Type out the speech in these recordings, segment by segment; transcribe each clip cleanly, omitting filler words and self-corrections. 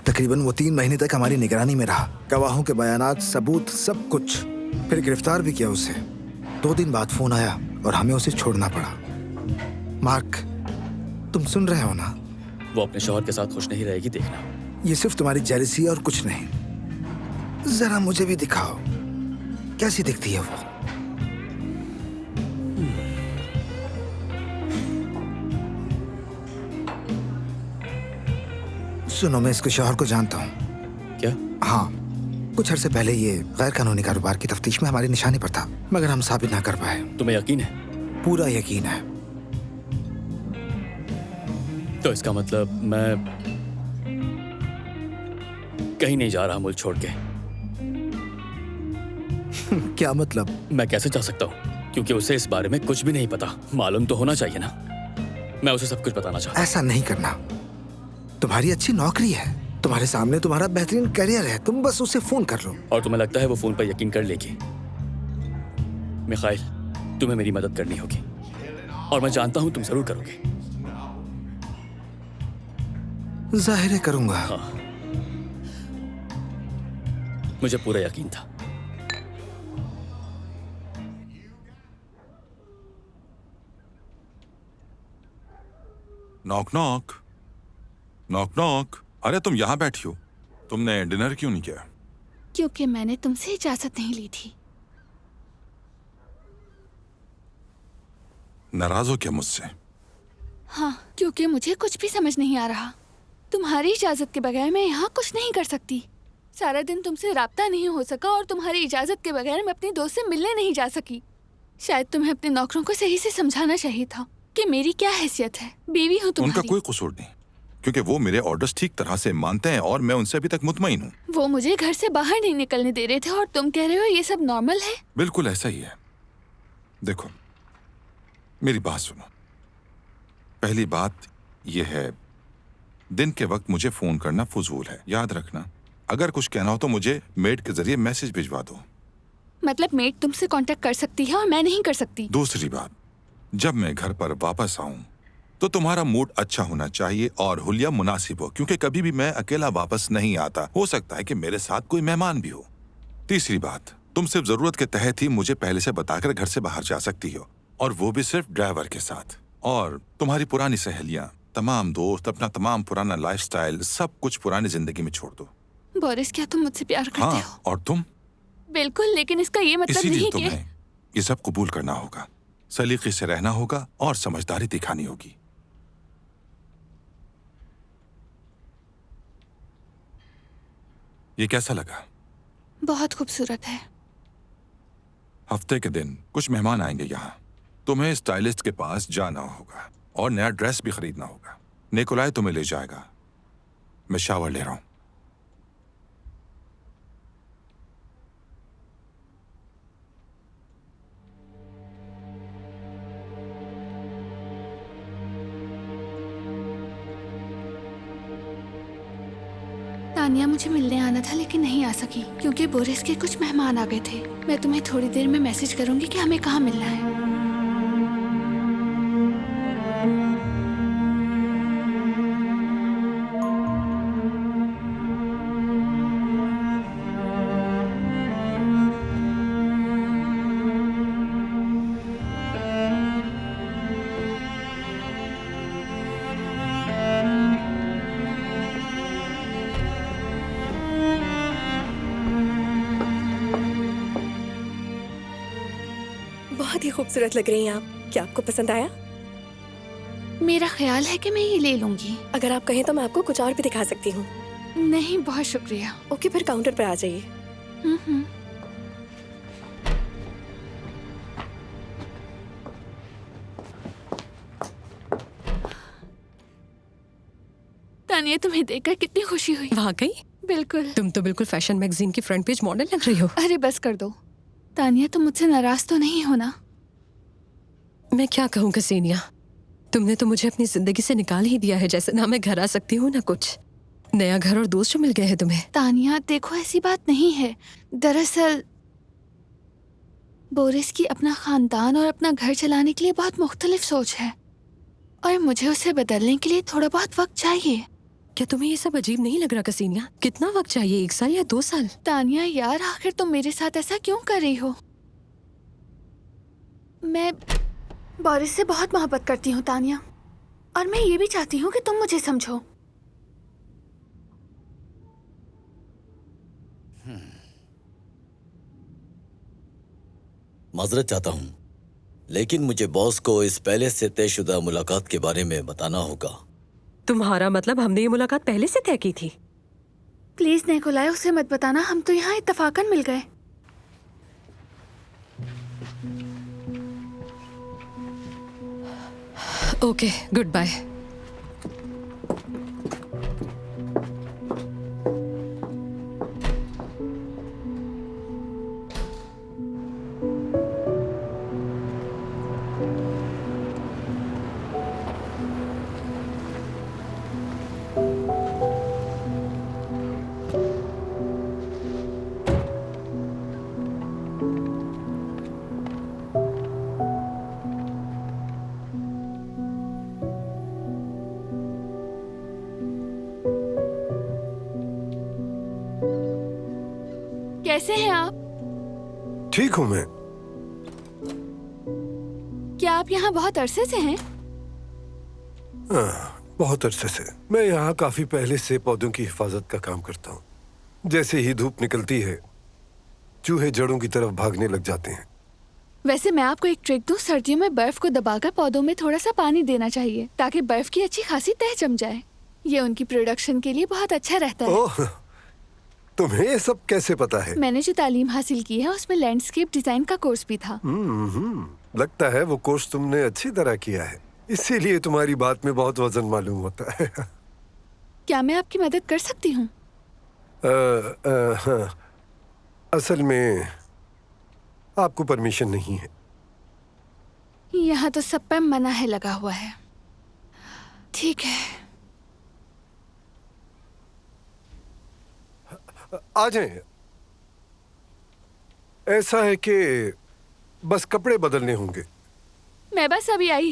तकरीबन वो 3 महीने तक हमारी निगरानी में रहा। गवाहों के बयानात, सबूत, सब कुछ। फिर गिरफ्तार भी किया उसे। 2 दिन बाद फोन आया और हमें उसे छोड़ना पड़ा। मार्क, तुम सुन रहे हो ना? वो अपने शौहर के साथ खुश नहीं रहेगी, देखना। ये सिर्फ तुम्हारी जेलसी और कुछ नहीं। जरा मुझे भी दिखाओ, कैसी दिखती है वो? सुनो, मैं इसके शौहर को जानता हूँ। क्या? हाँ, कुछ अरसे पहले ये गैर कानूनी कारोबार की तफ्तीश में हमारी निशानी पर था, मगर हम साबित ना कर पाए। तुम्हें यकीन है? पूरा यकीन है। तो इसका मतलब मैं कहीं नहीं जा रहा मुल्क छोड़ के। क्या मतलब? मैं कैसे जा सकता हूँ? क्योंकि उसे इस बारे में कुछ भी नहीं पता। मालूम तो होना चाहिए ना। मैं उसे सब कुछ बताना चाहता हूँ। ऐसा नहीं करना। तुम्हारी अच्छी नौकरी है, तुम्हारे सामने तुम्हारा बेहतरीन करियर है, तुम बस उसे फोन कर लो। और तुम्हें लगता है वो फोन पर यकीन कर लेगी? मिखाइल, तुम्हें मेरी मदद करनी होगी और मैं जानता हूँ तुम जरूर करोगे। जाहिर है करूंगा। हाँ, मुझे पूरा यकीन था। Knock knock, knock knock. अरे तुम यहाँ बैठी हो, तुमने डिनर क्यों नहीं किया? क्योंकि मैंने तुमसे इजाजत नहीं ली थी। नाराज हो क्या मुझसे? हाँ, क्योंकि मुझे कुछ भी समझ नहीं आ रहा। तुम्हारी इजाजत के बगैर मैं यहाँ कुछ नहीं कर सकती। सारा दिन तुमसे राब्ता नहीं हो सका और तुम्हारी इजाजत के बगैर मैं अपनी दोस्त से मिलने नहीं जा सकी। शायद तुम्हें अपने नौकरों को सही से समझाना चाहिए था कि मेरी क्या हैसियत है। बीवी हूँ तुम्हारी। उनका कोई कसूर नहीं, क्योंकि वो मेरे ऑर्डर्स ठीक तरह से मानते हैं और मैं उनसे अभी तक मुतमईन हूँ। वो मुझे घर से बाहर नहीं निकलने दे रहे थे और तुम कह रहे हो ये सब नॉर्मल है? बिल्कुल ऐसा ही है। देखो, मेरी बात सुनो। पहली बात यह है, दिन के वक्त मुझे फोन करना फजूल है। याद रखना, अगर कुछ कहना हो तो मुझे मेड के जरिए मैसेज भिजवा दो। मतलब मेड तुमसे कांटेक्ट कर सकती है और मैं नहीं कर सकती? दूसरी बात, जब मैं घर पर वापस आऊं तो तुम्हारा मूड अच्छा होना चाहिए और हुलिया मुनासिब हो, क्योंकि कभी भी मैं अकेला वापस नहीं आता। हो सकता है कि मेरे साथ कोई मेहमान भी हो। तीसरी बात, तुम सिर्फ जरूरत के तहत ही मुझे पहले से बताकर घर से बाहर जा सकती हो, और वो भी सिर्फ ड्राइवर के साथ। और तुम्हारी पुरानी सहेलियां, तमाम दोस्त, अपना तमाम पुराना लाइफस्टाइल, सब कुछ पुरानी जिंदगी में छोड़ दो। बोरिस, क्या तुम मुझसे प्यार करते हाँ, हो? और तुम? बिल्कुल, लेकिन इसका ये मतलब इसीलिए नहीं कि तुम्हें ये सब कबूल करना होगा, सलीके से रहना होगा और समझदारी दिखानी होगी। ये कैसा लगा? बहुत खूबसूरत है। हफ्ते के दिन कुछ मेहमान आएंगे यहाँ। तुम्हें स्टाइलिस्ट के पास जाना होगा और नया ड्रेस भी खरीदना होगा। निकोलाई तुम्हें ले जाएगा। मैं शावर ले रहा हूँ। तानिया मुझे मिलने आना था लेकिन नहीं आ सकी क्योंकि बोरिस के कुछ मेहमान आ गए थे। मैं तुम्हें थोड़ी देर में मैसेज करूंगी कि हमें कहाँ मिलना है। बहुत ही खूबसूरत लग रही हैं आप। क्या आपको पसंद आया? मेरा ख्याल है कि मैं ये ले लूंगी। अगर आप कहें तो मैं आपको कुछ और भी दिखा सकती हूँ। नहीं, बहुत शुक्रिया। ओके, फिर काउंटर पर आ जाइए। तानिया, तुम्हें देखकर कितनी खुशी हुई। वाकई? बिल्कुल। तुम तो बिल्कुल फैशन मैगजीन की फ्रंट पेज मॉडल लग रही हो। अरे बस कर दो। तानिया, तुम मुझसे नाराज तो नहीं हो ना? मैं क्या कहूँ कसीनिया, तुमने तो मुझे अपनी जिंदगी से निकाल ही दिया है। जैसे ना मैं घर आ सकती हूँ ना कुछ। नया घर और दोस्त जो मिल गए हैं तुम्हें। तानिया देखो, ऐसी बात नहीं है। दरअसल बोरिस की अपना खानदान और अपना घर चलाने के लिए बहुत मुख्तलिफ सोच है और मुझे उसे बदलने के लिए थोड़ा बहुत वक्त चाहिए। क्या तुम्हें ये सब अजीब नहीं लग रहा कसीनिया? कितना वक्त चाहिए, 1 साल या 2 साल? तानिया यार, आखिर तुम मेरे साथ ऐसा क्यों कर रही हो? मैं बोरिस से बहुत मोहब्बत करती हूँ तानिया, और मैं ये भी चाहती हूँ कि तुम मुझे समझो। माजरत चाहता हूँ, लेकिन मुझे बॉस को इस पहले से तयशुदा मुलाकात के बारे में बताना होगा। तुम्हारा मतलब हमने ये मुलाकात पहले से तय की थी? प्लीज निकोलाई, उसे मत बताना, हम तो यहाँ इत्तफाकन मिल गए। Okay, goodbye. कैसे हैं आप? ठीक हूँ मैं। क्या आप यहाँ बहुत अरसे से हैं? बहुत अरसे से। मैं यहाँ काफी पहले से पौधों की हिफाजत का काम करता हूँ। जैसे ही धूप निकलती है, चूहे जड़ों की तरफ भागने लग जाते हैं। वैसे मैं आपको एक ट्रिक दूं, सर्दियों में बर्फ को दबाकर पौधों में थोड़ा सा पानी देना चाहिए ताकि बर्फ की अच्छी खासी तह जम जाए। ये उनकी प्रोडक्शन के लिए बहुत अच्छा रहता है। ओह, तुम्हें ये सब कैसे पता है? मैंने जो तालीम हासिल की है उसमें लैंडस्केप डिजाइन का कोर्स भी था। लगता है वो कोर्स तुमने अच्छी तरह किया है, इसीलिए तुम्हारी बात में बहुत वजन मालूम होता है। क्या मैं आपकी मदद कर सकती हूँ? हाँ। असल में आपको परमिशन नहीं है। यहाँ तो सब पे मना है लगा हुआ है। ठीक है, आ जाएं। ऐसा है कि बस कपड़े बदलने होंगे। मैं बस अभी आई।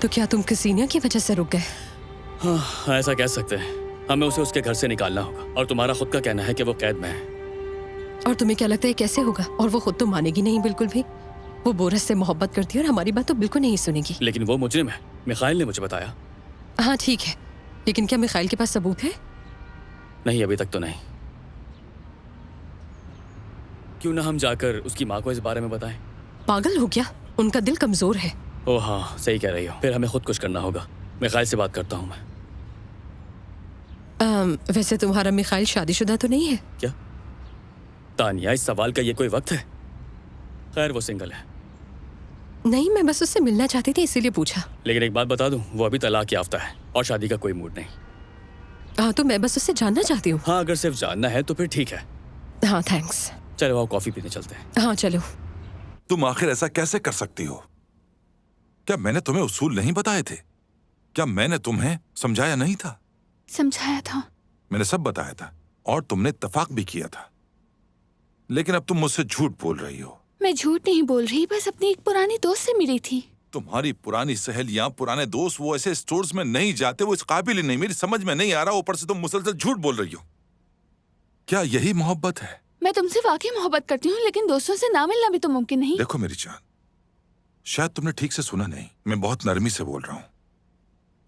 तो क्या तुम कसीनिया की वजह से रुक गए? हाँ, ऐसा कह सकते हैं। हमें उसे उसके घर से निकालना होगा और तुम्हारा खुद का कहना है कि वो कैद में है। और तुम्हें क्या लगता है कैसे होगा? और वो खुद तो मानेगी नहीं बिल्कुल भी। वो बोरस से मोहब्बत करती है और हमारी बात तो बिल्कुल नहीं सुनेगी। लेकिन वो मुजरिम है, मिखाइल ने मुझे बताया। हाँ ठीक है, लेकिन क्या मिखाइल के पास सबूत है? नहीं, अभी तक तो नहीं। क्यों ना हम जाकर उसकी माँ को इस बारे में बताएं? पागल हो गया? उनका दिल कमजोर है। ओह हाँ, सही कह रही हो। फिर हमें खुद कुछ करना होगा। मिखाइल से बात करता हूँ मैं। वैसे तुम्हारा मिखाइल शादीशुदा तो नहीं है? क्या तानिया, इस सवाल का ये कोई वक्त है? खैर, वो सिंगल है। नहीं, मैं बस उससे मिलना चाहती थी इसीलिए पूछा। लेकिन एक बात बता दूं, वो अभी तलाक याफ्ता है और शादी का कोई मूड नहीं। हाँ, तो मैं बस उससे जानना चाहती हूँ। हाँ, अगर सिर्फ जानना है तो फिर ठीक है। हाँ थैंक्स। चलो आओ, कॉफी पीने चलते हैं। हाँ चलो। तुम आखिर ऐसा कैसे कर सकती हो? क्या मैंने तुम्हें उसूल नहीं बताए थे? क्या मैंने तुम्हें समझाया नहीं था? समझाया था। मैंने सब बताया था और तुमने इत्तेफाक भी किया था। लेकिन अब तुम मुझसे झूठ बोल रही हो। मैं झूठ नहीं बोल रही, बस अपनी एक पुरानी दोस्त से मिली थी। तुम्हारी पुरानी सहेलियां, पुराने दोस्त, वो ऐसे स्टोर्स में नहीं जाते, वो इस काबिल ही नहीं। मेरी समझ में नहीं आ रहा, ऊपर से तुम मुसलसल झूठ बोल रही हो। क्या यही मोहब्बत है? मैं तुमसे वाकई मोहब्बत करती हूँ, लेकिन दोस्तों से ना मिलना भी तो मुमकिन नहीं। देखो मेरी जान, शायद तुमने ठीक से सुना नहीं। मैं बहुत नरमी से बोल रहा हूँ।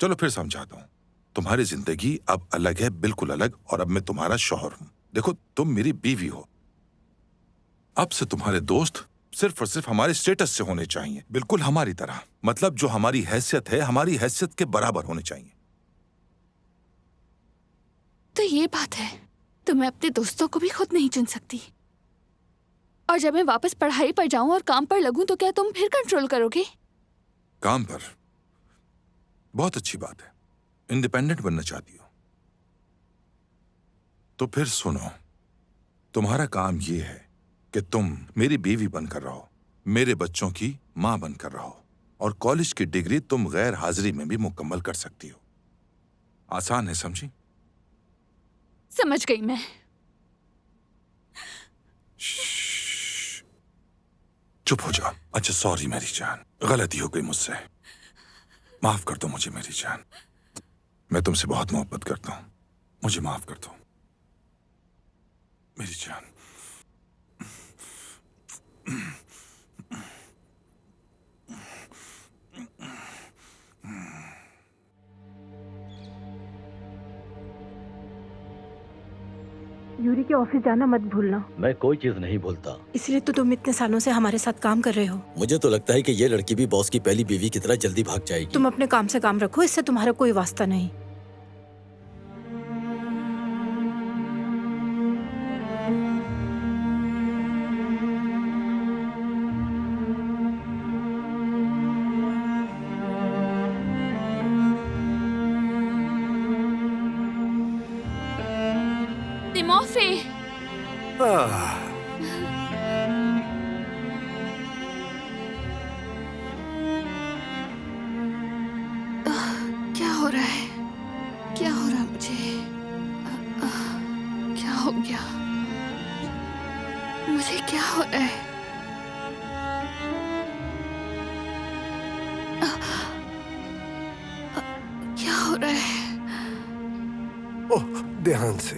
चलो फिर समझाता हूँ। तुम्हारी जिंदगी अब अलग है, बिल्कुल अलग, और अब मैं तुम्हारा शौहर हूँ। देखो, तुम मेरी बीवी हो। अब से तुम्हारे दोस्त सिर्फ और सिर्फ हमारे स्टेटस से होने चाहिए, बिल्कुल हमारी तरह। मतलब जो हमारी हैसियत है, हमारी हैसियत के बराबर होने चाहिए। तो ये बात है, तो मैं अपने दोस्तों को भी खुद नहीं चुन सकती। और जब मैं वापस पढ़ाई पर जाऊं और काम पर लगूं, तो क्या तुम फिर कंट्रोल करोगे? काम पर? बहुत अच्छी बात है। इंडिपेंडेंट बनना चाहती हो तो फिर सुनो, तुम्हारा काम यह है कि तुम मेरी बीवी बनकर रहो, मेरे बच्चों की मां बनकर रहो, और कॉलेज की डिग्री तुम गैर हाजिरी में भी मुकम्मल कर सकती हो। आसान है, समझी? समझ गई मैं। चुप हो जाओ। अच्छा, सॉरी मेरी जान, गलती हो गई मुझसे। माफ कर दो मुझे मेरी जान। मैं तुमसे बहुत मोहब्बत करता हूं, मुझे माफ कर दो मेरी जान। यूरी के ऑफिस जाना मत भूलना। मैं कोई चीज नहीं भूलता। इसलिए तो तुम इतने सालों से हमारे साथ काम कर रहे हो। मुझे तो लगता है कि ये लड़की भी बॉस की पहली बीवी की तरह जल्दी भाग जाएगी। तुम अपने काम से काम रखो, इससे तुम्हारा कोई वास्ता नहीं। तिमोफी, आह, क्या हो रहा है? क्या हो रहा है मुझे? क्या हो गया? मुझे क्या हो रहा है? क्या हो रहा है? ओह, ध्यान से,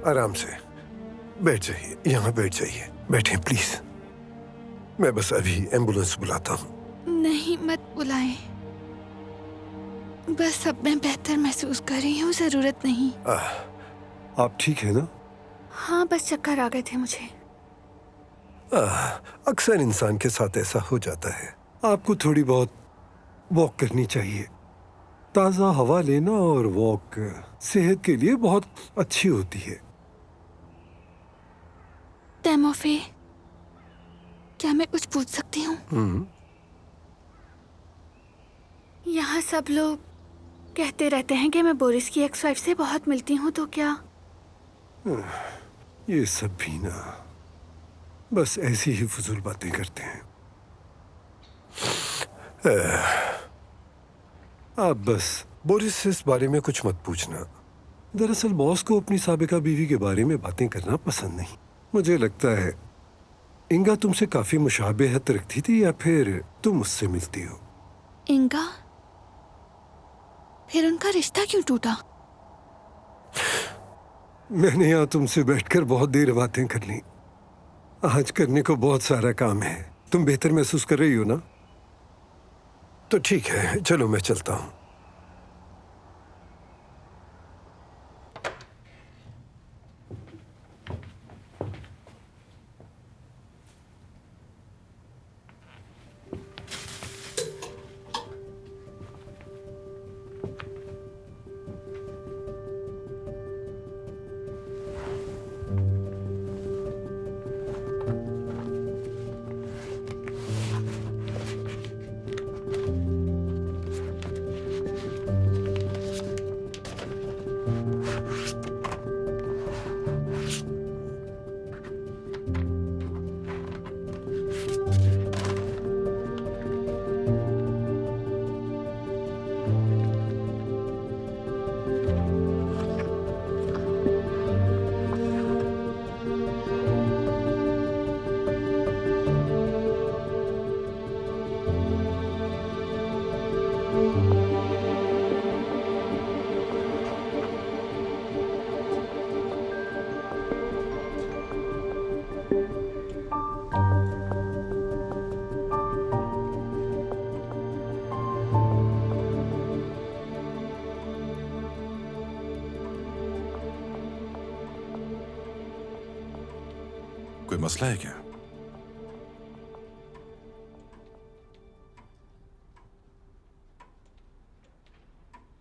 आराम से बैठ जाइए, यहाँ बैठ जाइए। बैठे प्लीज। मैं बस अभी एम्बुलेंस बुलाता हूँ। नहीं, मत बुलाएं। बस अब मैं बेहतर महसूस कर रही हूँ, जरूरत नहीं। आप ठीक है ना? हाँ, बस चक्कर आ गए थे मुझे। अक्सर इंसान के साथ ऐसा हो जाता है। आपको थोड़ी बहुत वॉक करनी चाहिए। ताज़ा हवा लेना और वॉक सेहत के लिए बहुत अच्छी होती है। तिमोफी, क्या मैं कुछ पूछ सकती हूँ? यहाँ सब लोग कहते रहते हैं कि मैं बोरिस की एक्स वाइफ से बहुत मिलती हूँ, तो क्या? ये सब भी ना बस ऐसी ही फजूल बातें करते हैं। आप बस बोरिस से इस बारे में कुछ मत पूछना। दरअसल बॉस को अपनी साबिका बीवी के बारे में बातें करना पसंद नहीं। मुझे लगता है इंगा तुमसे काफी मुशाबहत रखती थी, या फिर तुम उससे मिलती हो? इंगा? फिर उनका रिश्ता क्यों टूटा? मैंने यहाँ तुमसे बैठकर बहुत देर बातें कर ली। आज करने को बहुत सारा काम है। तुम बेहतर महसूस कर रही हो ना? तो ठीक है, चलो मैं चलता हूँ। कोई मसला है क्या?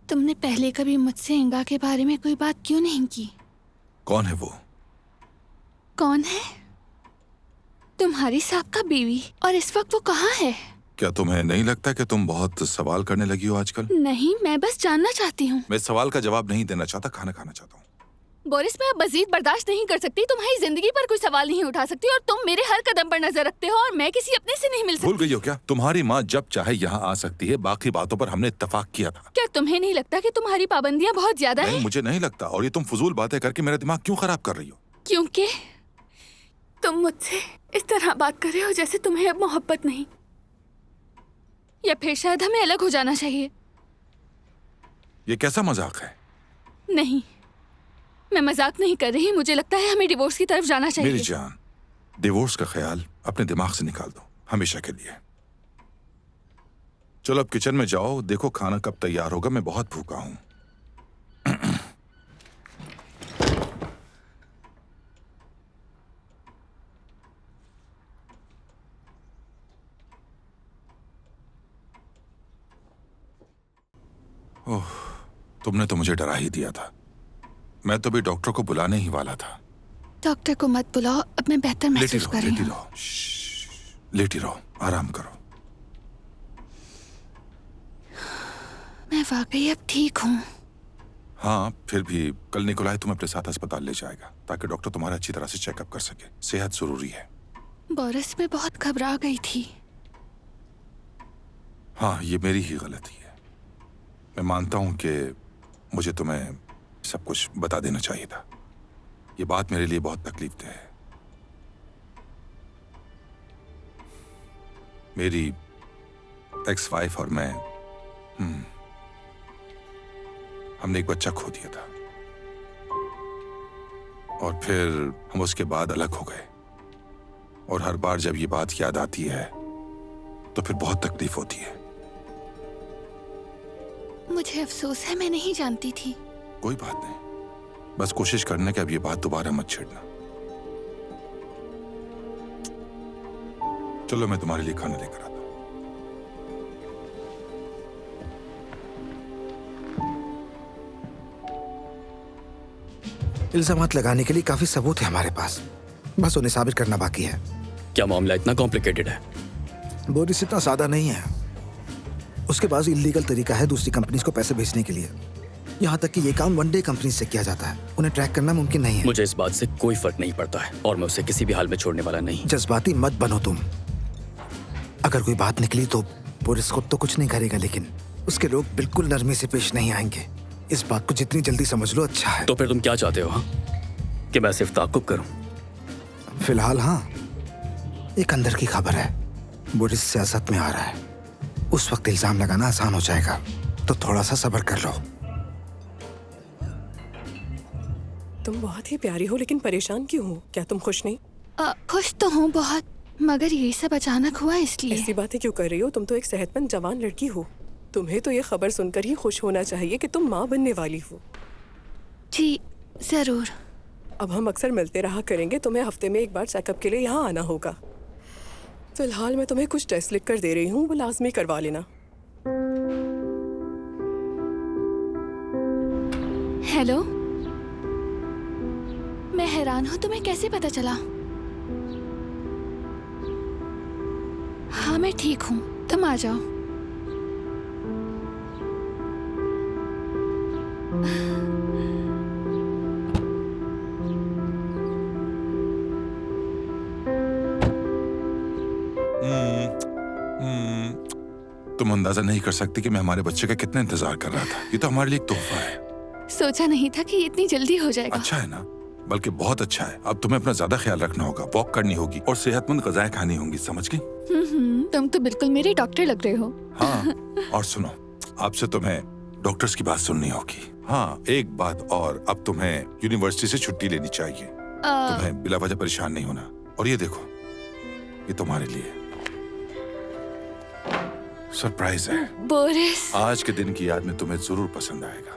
तुमने पहले कभी मुझसे इंगा के बारे में कोई बात क्यों नहीं की? कौन है वो? कौन है? तुम्हारी साबका बीवी। और इस वक्त वो कहाँ है? क्या तुम्हें नहीं लगता कि तुम बहुत सवाल करने लगी हो आजकल? नहीं, मैं बस जानना चाहती हूँ। मैं सवाल का जवाब नहीं देना चाहता, खाना खाना चाहता हूँ। बोरिस, मैं अब मजीद बर्दाश्त नहीं कर सकती। तुम्हारी जिंदगी पर कोई सवाल नहीं उठा सकती और तुम मेरे हर कदम पर नजर रखते हो और मैं किसी अपने से नहीं मिल भूल सकती। गई हो क्या? तुम्हारी माँ जब चाहे यहाँ आ सकती है, बाकी बातों पर हमने इत्तेफाक किया था। क्या तुम्हें नहीं लगता कि तुम्हारी पाबंदियां बहुत ज्यादा नहीं, हैं? मुझे नहीं लगता। और ये तुम फजूल बातें करके मेरा दिमाग क्यों खराब कर रही हो? क्योंकि तुम मुझसे इस तरह बात कर रहे हो जैसे तुम्हें अब मोहब्बत नहीं, या फिर शायद हमें अलग हो जाना चाहिए। ये कैसा मजाक है? नहीं, मैं मजाक नहीं कर रही। मुझे लगता है हमें डिवोर्स की तरफ जाना मेरी चाहिए। जान, डिवोर्स का ख्याल अपने दिमाग से निकाल दो हमेशा के लिए। चलो अब किचन में जाओ, देखो खाना कब तैयार होगा। मैं बहुत भूखा हूं। ओह, तुमने तो मुझे डरा ही दिया था। मैं तो भी डॉक्टर को बुलाने ही वाला था। डॉक्टर को मत बुलाओ, अब मैं बेहतर लेटी महसूस रहो, कर रही लेटी हूँ। रहो, श्श्श, लेटी रहो, आराम करो। मैं वाकई अब ठीक हूँ। हाँ, फिर भी कल निकोलाई तुम्हें अपने साथ अस्पताल ले जाएगा ताकि डॉक्टर तुम्हारा अच्छी तरह से चेकअप कर सके। सेहत जरूरी है। बोरिस, मैं बहुत घबरा गई थी। हाँ, ये मेरी ही गलती है। मैं मानता हूं कि मुझे तुम्हें सब कुछ बता देना चाहिए था। ये बात मेरे लिए बहुत तकलीफदेह है। मेरी एक्स वाइफ और मैं हमने एक बच्चा खो दिया था और फिर हम उसके बाद अलग हो गए। और हर बार जब ये बात याद आती है तो फिर बहुत तकलीफ होती है। मुझे अफसोस है, मैं नहीं जानती थी। कोई बात नहीं, बस कोशिश करना कि अब ये बात दोबारा मत छेड़ना। चलो मैं तुम्हारे लिए खाना लेकर आता हूं। इल्जामात लगाने के लिए काफी सबूत है हमारे पास, बस उन्हें साबित करना बाकी है। क्या मामला इतना कॉम्प्लिकेटेड है? बोरिस इतना सादा नहीं है। उसके पास इलीगल तरीका है दूसरी कंपनीज को पैसे भेजने के लिए। यहाँ तक कि ये काम वन डे कंपनी से किया जाता है। उन्हें ट्रैक करना मुमकिन नहीं है। मुझे इस बात से कोई फर्क नहीं पड़ता है और मैं उसे किसी भी हाल में छोड़ने वाला नहीं। जज्बाती मत बनो तुम। अगर कोई बात निकली तो बोरिस खुद तो कुछ नहीं करेगा, लेकिन उसके लोग बिल्कुल नरमी से पेश नहीं आएंगे। इस बात को जितनी जल्दी समझ लो अच्छा है। तो फिर तुम क्या चाहते हो? हाँ? कि मैं सिर्फ ताक़ुब करूं? फिलहाल हाँ, एक अंदर की खबर है। बोरिस सियासत में आ रहा है। उस वक्त इल्जाम लगाना आसान हो जाएगा, तो थोड़ा सा सब्र कर लो। तुम बहुत ही प्यारी हो, लेकिन परेशान क्यों हो? क्या तुम खुश नहीं? खुश तो हूँ बहुत, मगर ये सब अचानक हुआ इसलिए। ऐसी बातें क्यों कर रही हो? तुम तो एक सेहतमंद जवान लड़की हो। तुम्हें तो ये खबर सुनकर ही खुश होना चाहिए कि तुम माँ बनने वाली हो। जी जरूर। अब हम अक्सर मिलते रहा करेंगे। तुम्हें हफ्ते में एक बार चेकअप के लिए यहाँ आना होगा। फिलहाल मैं तुम्हें कुछ टेस्ट लिख कर दे रही हूँ, वो लाजमी करवा लेना। हेलो, मैं हैरान हूँ, तुम्हें कैसे पता चला? हाँ मैं ठीक हूँ, तुम आ जाओ। तुम अंदाजा नहीं कर सकती कि मैं हमारे बच्चे का कितना इंतजार कर रहा था। ये तो हमारे लिए एक तोहफा है। सोचा नहीं था कि इतनी जल्दी हो जाएगा। अच्छा है ना? बल्कि बहुत अच्छा है। अब तुम्हें अपना ज्यादा ख्याल रखना होगा, वॉक करनी होगी और सेहतमंद गजाएं खानी होंगी, समझ गई? तुम तो बिल्कुल मेरे डॉक्टर लग रहे हो। हाँ, और सुनो, आपसे तुम्हें डॉक्टर्स की बात सुननी होगी। हाँ, एक बात और, अब तुम्हें यूनिवर्सिटी से छुट्टी लेनी चाहिए। तुम्हें बिला वजह परेशान नहीं होना। और ये देखो, ये तुम्हारे लिए सरप्राइज है। बोरिस, आज के दिन की याद में तुम्हें जरूर पसंद आएगा।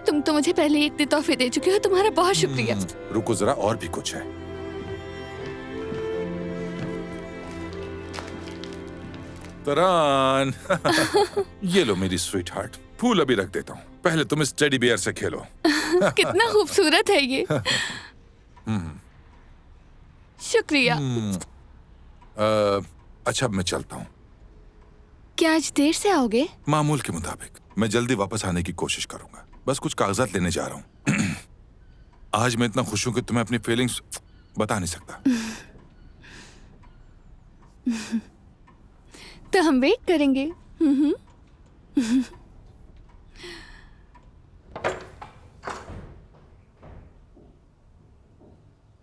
तुम तो मुझे पहले एक तोहफे दे चुके हो, तुम्हारा बहुत शुक्रिया। रुको जरा, और भी कुछ है। तरान ये लो मेरी स्वीट हार्ट, फूल अभी रख देता हूँ, पहले तुम इस टेडी बियर से खेलो। कितना खूबसूरत है ये। शुक्रिया। अच्छा, अब मैं चलता हूँ। क्या आज देर से आओगे? मामूल के मुताबिक मैं जल्दी वापस आने की कोशिश करूंगा। बस कुछ कागजात लेने जा रहा हूँ। आज मैं इतना खुश हूं कि तुम्हें अपनी फीलिंग्स बता नहीं सकता। तो हम वेट करेंगे।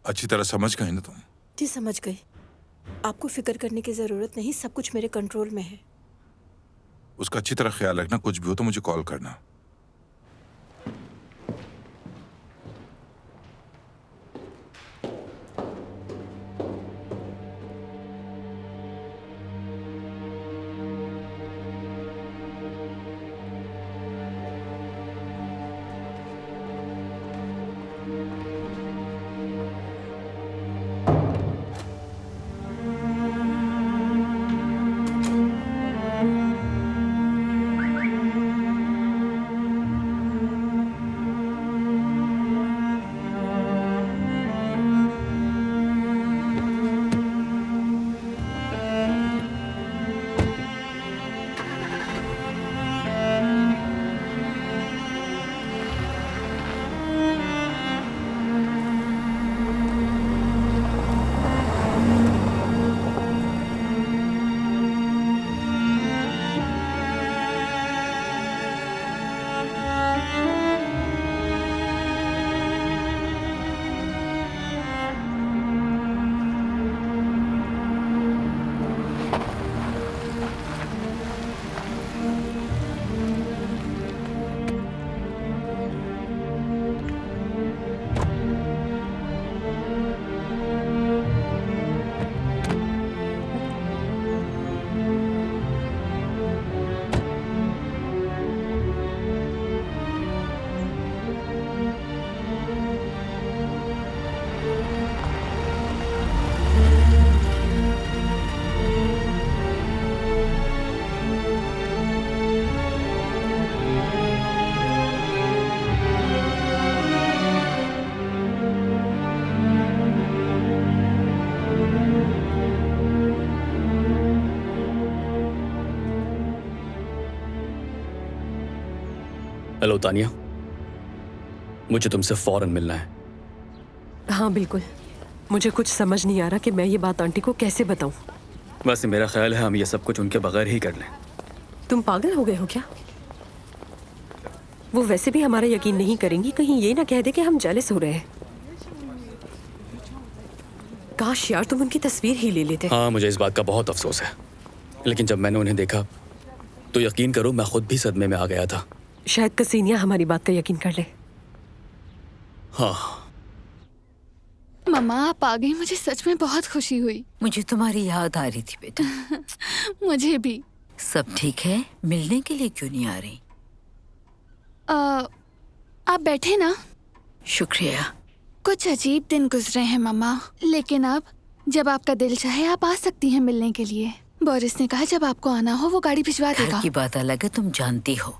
अच्छी तरह समझ गई ना तुम? जी समझ गई। आपको फिक्र करने की जरूरत नहीं, सब कुछ मेरे कंट्रोल में है। उसका अच्छी तरह ख्याल रखना, कुछ भी हो तो मुझे कॉल करना। हेलो तानिया, मुझे तुमसे फौरन मिलना है। हाँ बिल्कुल। मुझे कुछ समझ नहीं आ रहा कि मैं ये बात आंटी को कैसे बताऊं। वैसे मेरा ख्याल है हम ये सब कुछ उनके बगैर ही कर लें। तुम पागल हो गए हो क्या? वो वैसे भी हमारा यकीन नहीं करेंगी, कहीं ये ना कह दे कि हम जेलस हो रहे हैं। काश यार तुम उनकी तस्वीर ही ले लेते। हाँ, मुझे इस बात का बहुत अफसोस है, लेकिन जब मैंने उन्हें देखा तो यकीन करो मैं खुद भी सदमे में आ गया था। शायद कसीनिया हमारी बात का यकीन कर ले। हाँ मम्मा आप आ गई, मुझे सच में बहुत खुशी हुई। मुझे तुम्हारी याद आ रही थी बेटा। मुझे भी। सब ठीक है? मिलने के लिए क्यों नहीं आ रही? आप बैठे ना। शुक्रिया। कुछ अजीब दिन गुजरे हैं मम्मा, लेकिन अब जब आपका दिल चाहे आप आ सकती हैं मिलने के लिए। बोरिस ने कहा जब आपको आना हो वो गाड़ी भिजवा घर देगा। की बात अलग है, तुम जानती हो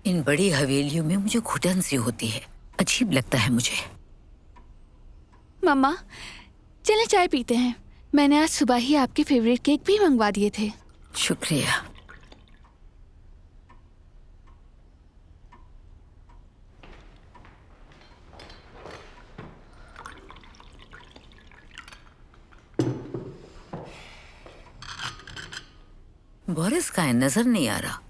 इन बड़ी हवेलियों में मुझे घुटन सी होती है, अजीब लगता है मुझे। मम्मा चले चाय पीते हैं, मैंने आज सुबह ही आपके फेवरेट केक भी मंगवा दिए थे। शुक्रिया। बोरिस का है, नजर नहीं आ रहा।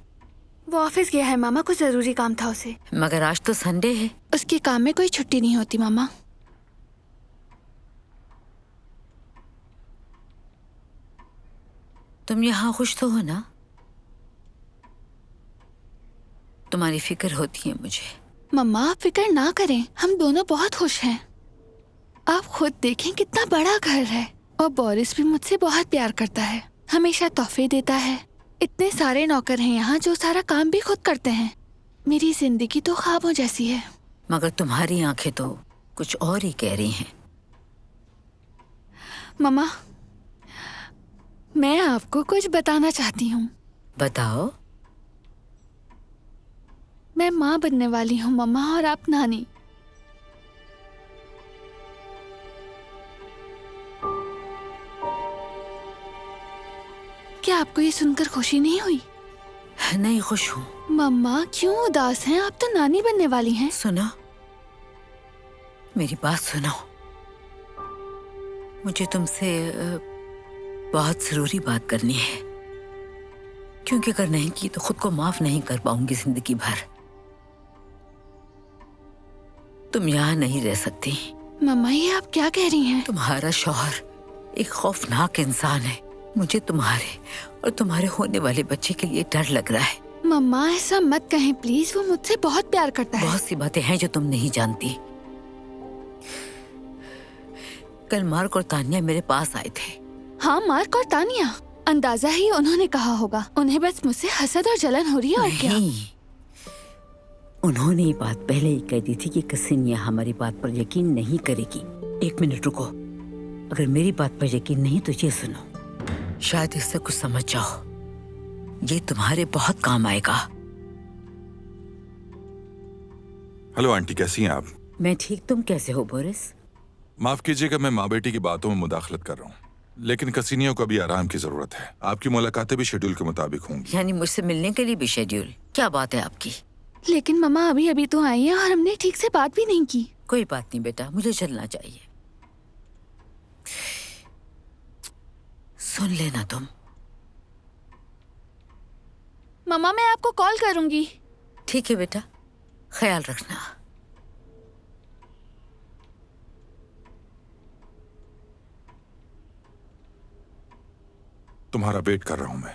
वो ऑफिस गया है मामा, कुछ जरूरी काम था उसे। मगर आज तो संडे है। उसके काम में कोई छुट्टी नहीं होती मामा। तुम यहाँ खुश तो हो ना? तुम्हारी फिक्र होती है मुझे। मम्मा आप फिक्र ना करें, हम दोनों बहुत खुश हैं। आप खुद देखें कितना बड़ा घर है, और बोरिस भी मुझसे बहुत प्यार करता है, हमेशा तोहफे देता है। इतने सारे नौकर हैं यहाँ जो सारा काम भी खुद करते हैं। मेरी जिंदगी तो ख्वाबों जैसी है। मगर तुम्हारी आंखें तो कुछ और ही कह रही हैं। मम्मा मैं आपको कुछ बताना चाहती हूँ। बताओ। मैं माँ बनने वाली हूँ मम्मा, और आप नानी। क्या आपको ये सुनकर खुशी नहीं हुई? नहीं, खुश हूँ। मम्मा क्यों उदास हैं? आप तो नानी बनने वाली हैं। सुनो, मेरी बात सुनो। मुझे तुमसे बहुत जरूरी बात करनी है, क्योंकि अगर नहीं की तो खुद को माफ नहीं कर पाऊंगी जिंदगी भर। तुम यहाँ नहीं रह सकती। मम्मा, ये आप क्या कह रही हैं? तुम्हारा शौहर एक खौफनाक इंसान है। मुझे तुम्हारे और तुम्हारे होने वाले बच्चे के लिए डर लग रहा है। मम्मा, ऐसा मत कहें प्लीज। वो मुझसे बहुत प्यार करता है। बहुत सी बातें हैं जो तुम नहीं जानती। कल मार्क और तानिया मेरे पास आए थे। हाँ, मार्क और तानिया। अंदाजा ही उन्होंने कहा होगा। उन्हें बस मुझसे हसद और जलन हो रही है, और क्या? नहीं, उन्होंने ये बात पहले ही कह दी थी कि कसिनिया हमारी बात पर यकीन नहीं करेगी। एक मिनट रुको, अगर मेरी बात पर यकीन नहीं तो ये सुनो, शायद इससे कुछ समझ जाओ। ये तुम्हारे बहुत काम आएगा। हेलो आंटी, कैसी हैं आप? मैं ठीक, तुम कैसे हो बोरिस? माफ कीजिएगा, मैं माँ बेटी की बातों में मुदाखलत कर रहा हूँ, लेकिन कसीनियों को अभी आराम की जरूरत है। आपकी मुलाकातें भी शेड्यूल के मुताबिक होंगी। यानी मुझसे मिलने के लिए भी शेड्यूल? क्या बात है आपकी? लेकिन मम्मा, अभी अभी तो आई है और हमने ठीक से बात भी नहीं की। कोई बात नहीं बेटा, मुझे चलना चाहिए। सुन लेना तुम। मम्मा, मैं आपको कॉल करूंगी। ठीक है बेटा, ख्याल रखना। तुम्हारा वेट कर रहा हूं मैं।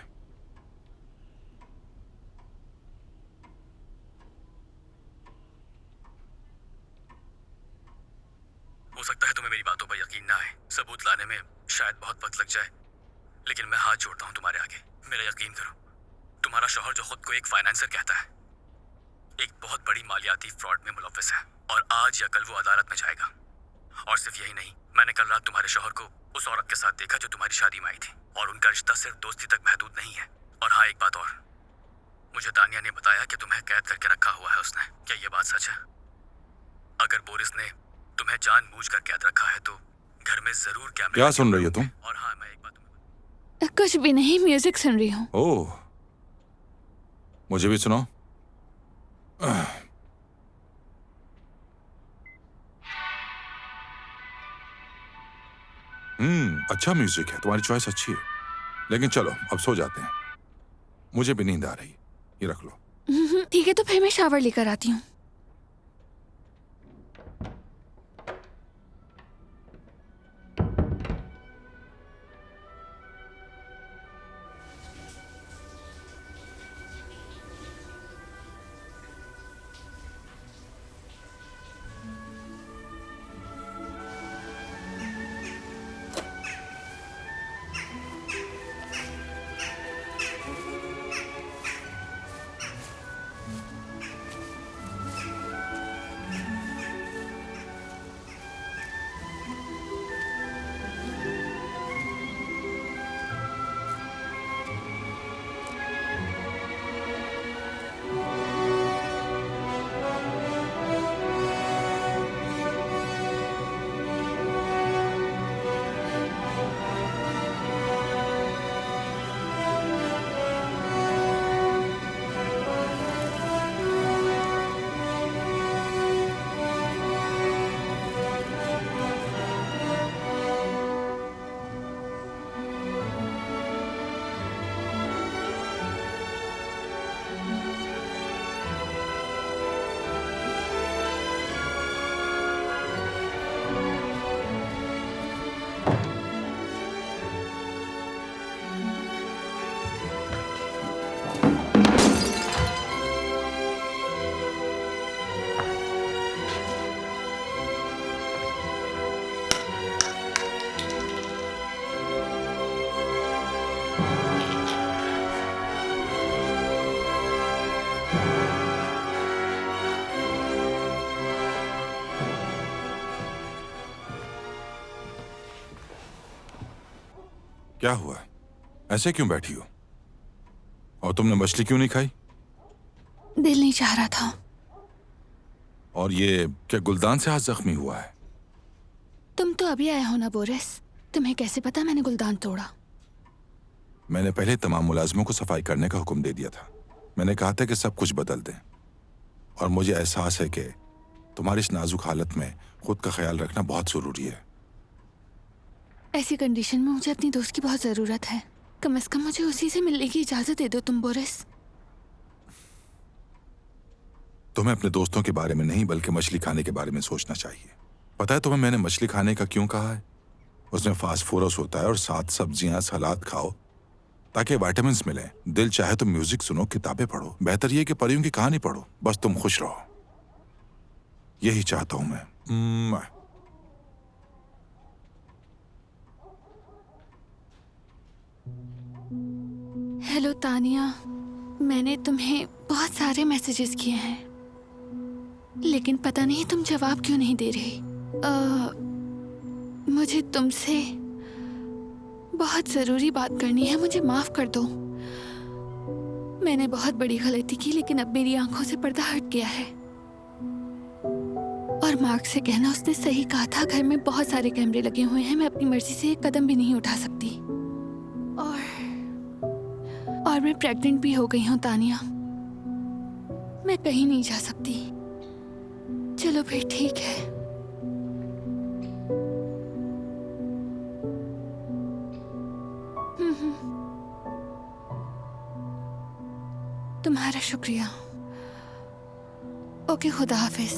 हो सकता है तुम्हें मेरी बातों पर यकीन ना आए, सबूत लाने में शायद बहुत वक्त लग जाए, लेकिन मैं हाथ जोड़ता हूँ तुम्हारे आगे। मेरा यकीन करो, तुम्हारा शौहर जो खुद को एक फाइनेंसर कहता है, एक बहुत बड़ी मालियाती फ्रॉड में मुलव्वस है, और आज या कल वो अदालत में जाएगा। और सिर्फ यही नहीं, मैंने कल रात तुम्हारे शौहर को उस औरत के साथ देखा जो तुम्हारी शादी में आई थी, और उनका रिश्ता सिर्फ दोस्ती तक महदूद नहीं है। और हाँ, एक बात और, मुझे तानिया ने बताया कि तुम्हें कैद करके रखा हुआ है उसने। क्या ये बात सच है? अगर बोरिस ने तुम्हें जानबूझकर कैद रखा है तो घर में जरूर कैमरे। क्या सुन रही हो तुम? और हाँ, मैं एक बात कुछ भी नहीं, म्यूजिक सुन रही हूँ। ओह, मुझे भी सुनाओ। अच्छा म्यूजिक है, तुम्हारी चॉइस अच्छी है, लेकिन चलो अब सो जाते हैं, मुझे भी नींद आ रही। ये रख लो। ठीक है, तो फिर मैं शावर लेकर आती हूँ। क्या हुआ? ऐसे क्यों बैठी हो? और तुमने मछली क्यों नहीं खाई? दिल नहीं चाह रहा था। और ये क्या गुलदान से हाथ जख्मी हुआ है? तुम तो अभी आए हो ना बोरिस, तुम्हें कैसे पता मैंने गुलदान तोड़ा? मैंने पहले तमाम मुलाजिमों को सफाई करने का हुक्म दे दिया था। मैंने कहा था कि सब कुछ बदल दें, और मुझे एहसास है कि तुम्हारी इस नाजुक हालत में खुद का ख्याल रखना बहुत जरूरी है। ऐसी कंडीशन में मुझे अपनी दोस्त की बहुत जरूरत है। कम से कम मुझे उसी से मिलने की इजाजत दे दो तुम बोरिस। तुम्हें अपने दोस्तों के बारे में नहीं बल्कि मछली खाने के बारे में सोचना चाहिए। पता है तुम्हें मैंने मछली खाने का क्यों कहा है? उसमें फास्फोरस होता है और 7 सब्जियां सलाद खाओ ताकि विटामिन मिले। दिल चाहे तो म्यूजिक सुनो, किताबें पढ़ो, बेहतर ये कि परियों की कहानी पढ़ो। बस तुम खुश रहो, यही चाहता हूं मैं। हेलो तानिया, मैंने तुम्हें बहुत सारे मैसेजेस किए हैं लेकिन पता नहीं तुम जवाब क्यों नहीं दे रही। मुझे तुमसे बहुत ज़रूरी बात करनी है, मुझे माफ़ कर दो। मैंने बहुत बड़ी गलती की लेकिन अब मेरी आंखों से पर्दा हट गया है। और मार्क से कहना, उसने सही कहा था, घर में बहुत सारे कैमरे लगे हुए हैं, मैं अपनी मर्जी से एक कदम भी नहीं उठा सकती। और मैं प्रेग्नेंट भी हो गई हूँ तानिया, मैं कहीं नहीं जा सकती। चलो फिर ठीक है। तुम्हारा शुक्रिया। ओके, खुदा हाफिज।